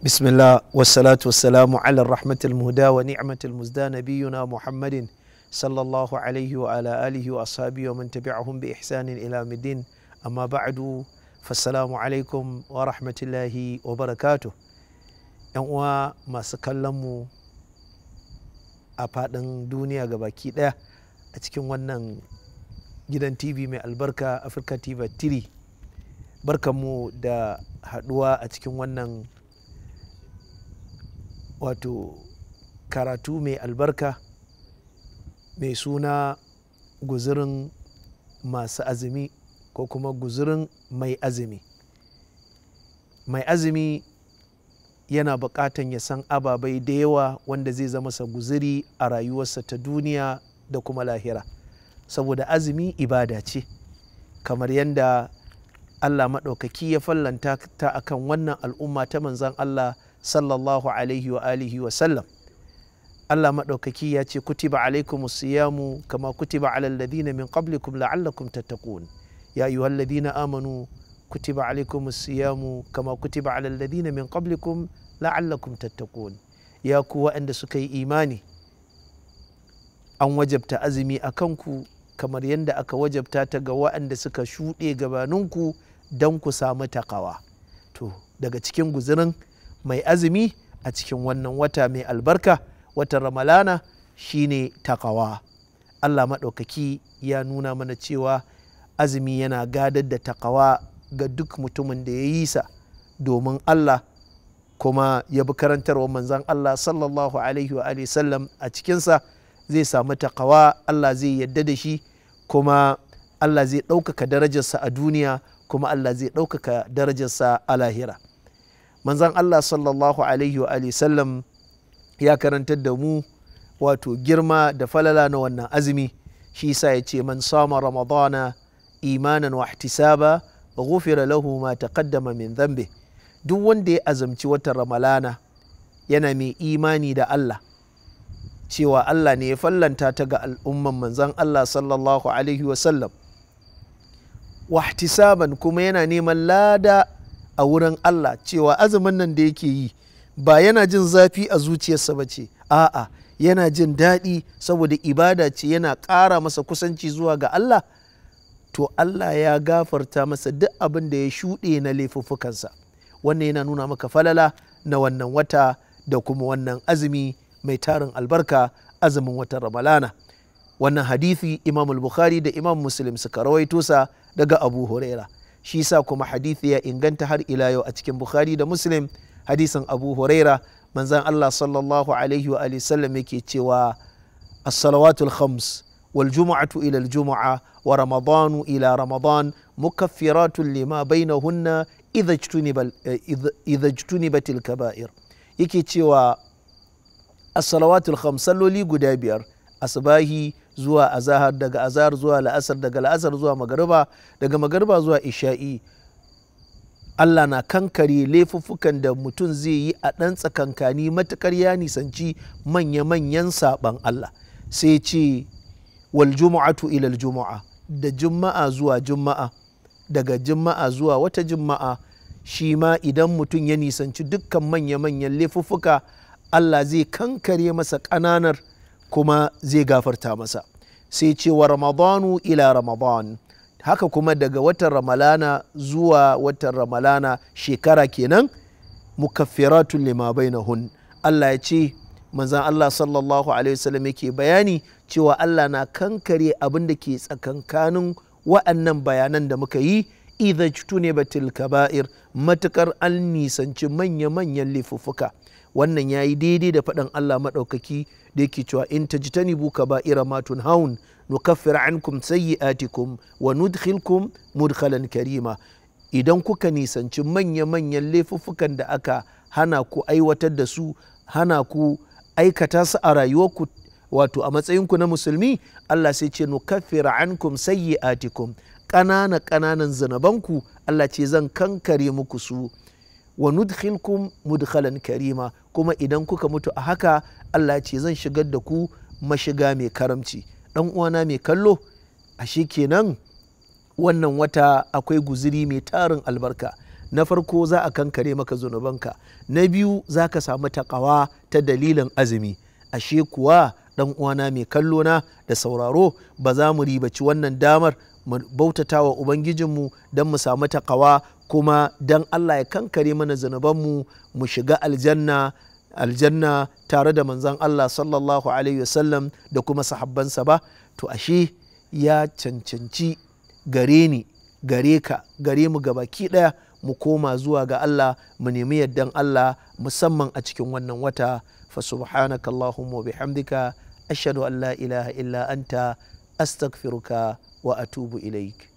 بسم الله والصلاة والسلام على الرحمة المهدى ونعمة المزدى نبينا محمد صلى الله عليه وعلى آله وأصحابه ومن تبعهم بإحسان إلى مدين أما بعد فالسلام عليكم ورحمة الله وبركاته ينوى ما سكلموا أفادن دنيا gabaki ɗaya a cikin wannan gidan TV mai albarka Africa TV3 barkanmu da haduwa a cikin wannan wato karatu mai albarka mai suna guzurin masu azumi ko kuma guzurin mai azumi. Mai azumi yana buƙatan ya san ababai da yawa wanda zai zama sa guzuri a rayuwarsa ta duniya da kuma lahira, saboda azumi ibada ce kamar yadda Allah maɗaukaki ya fallanta ta akan wannan al'umma ta manzan Allah sallallahu alaihi wa alihi wa sallam. Allah maɗaukaki ya ce kutiba alaikumus siyamu kama kutiba alal ladina min qablikum la'allakum tattaqun ya ayyuhal ladina amanu kutiba alaikumus siyamu kama kutiba alal ladina min qablikum la'allakum tattaqun. Ya ku waɗanda suka yi imani, an wajabta azumi a kanku kamar yadda aka wajabta ta ga waɗanda suka shuɗe gabaninku don ku samu takawa. To daga cikin guzurin mai azumi a cikin wannan wata mai albarka watan ramalana shine takawa. Allah maɗaukaki ya nuna mana cewa azumi yana gadar da takawa ga duk mutumin da ya yi sa domin Allah, kuma ya bi karantarwa manzan Allah sallallahu alaihi wa sallam a cikinsa zai samu takawa. Allah zai yadda da shi, kuma Allah zai ɗaukaka darajarsa a duniya, kuma Allah zai ɗaukaka darajarsa a lahira. Manzan Allah sallallahu alaihi wa sallam ya karantar da mu wato girma da falala na wannan azumi. Shi yasa ya ce man sama ramadana imanan wa ihtisaba ghufira lahu ma taqaddama min dhanbi. Duk wanda ya azumci watan ramalana yana mai imani da Allah cewa Allah ne ya fallanta ta ga al'umman manzan Allah sallallahu alaihi wa sallam, wa ihtisaban kuma yana neman lada a wurin Allah, cewa azumin nan da yake yi ba yana jin zafi a zuciyarsa ba ce, a'a yana jin daɗi saboda ibada ce, yana ƙara masa kusanci zuwa ga Allah, to Allah ya gafarta masa duk abin da ya shuɗe na laifuffukansa. Wannan yana nuna maka falala na wannan wata da kuma wannan azumi mai tarin albarka, azumin watan ramalana. Wannan hadithi Imam al-Bukhari da Imam Muslim suka rawaito sa daga Abu Huraira. Shi sa kuma hadithi ya inganta har ila yau a cikin Bukhari da Muslim, hadisin Abu Huraira, manzan Allah sallallahu alaihi wa sallam yake cewa as-salawatul khams wal jumu'atu ila al-jumu'a wa ramadanu ila ramadan mukaffiratun lima bainahunna idha ijtunibatil kaba'ir. Yake cewa as-salawatul khams, salloli guda biyar, asbahi zuwa azahar, daga azahar zuwa la'asar, daga la'asar zuwa magariba, daga magariba zuwa isha'i, Allah na kankare laifuffukan da mutum zai yi a ɗan tsakankani matuƙar ya nisanci manya-manyan saɓan Allah. Sai ce wal jumu'atu ilal jumu'a, da juma'a zuwa juma'a, daga juma'a zuwa wata juma'a, shi ma idan mutum ya nisanci dukkan manya-manyan laifuffuka Allah zai kankare masa ƙananar kuma zai gafarta masa. Sai ce wa ramadanu ila ramadan, haka kuma daga watan ramalana zuwa watan ramalana, shekara kenan, mukaffiratun lima bainahun. Allah ya ce, manzan Allah sallallahu alaihi wasallam yake bayani cewa Allah na kankare abin da ke tsakankanin wa'annan bayanan da muka yi, idza jtunibatil kaba'ir, matukar an nisanci manya-manyan laifuffuka. Wannan ya yi daidai da faɗin Allah maɗaukaki da yake cewa in tajtanibu kaba'ira ma tunhaun nukaffir ankum sayyi'atikum wa nudkhilkum mudkhalan karima. Idan kuka nisanci manya-manyan laifuffukan da aka hana ku aiwatar da su, hana ku aikata su a rayuwarku, wato a matsayinku na musulmi, Allah sai ce nukaffir ankum sayyi'atikum, ƙananan zanabanku Allah ce zan kankare muku su, wa nudkhilkum mudkhalan karima, kuma idan kuka mutu a haka Allah ce zan shigar da ku mashiga mai karamci. Dan uwana mai kallo, ashe kenan wannan wata akwai guziri mai tarin albarka na farko za a kankare maka zunubanka, na biyu za ka samu takawa ta dalilin azumi. Ashe kuwa ɗan uwana mai kallo na da sauraro, ba za mu ribaci wannan damar mu bautata wa Ubangijinmu don mu samu takawa, kuma don Allah ya kankare mana zunubanmu mu shiga aljanna tare da manzon Allah sallallahu alaihi wasallam da kuma sahabbansa ba. To ashe ya cancanci gare ni, gare ka, gare mu gabaki ɗaya mu koma zuwa ga Allah, mu nemi yardan Allah musamman a cikin wannan wata. Fa subhanaka Allahumma wa bihamdika ashhadu an la ilaha illa anta astaghfiruka wa atubu ilaik.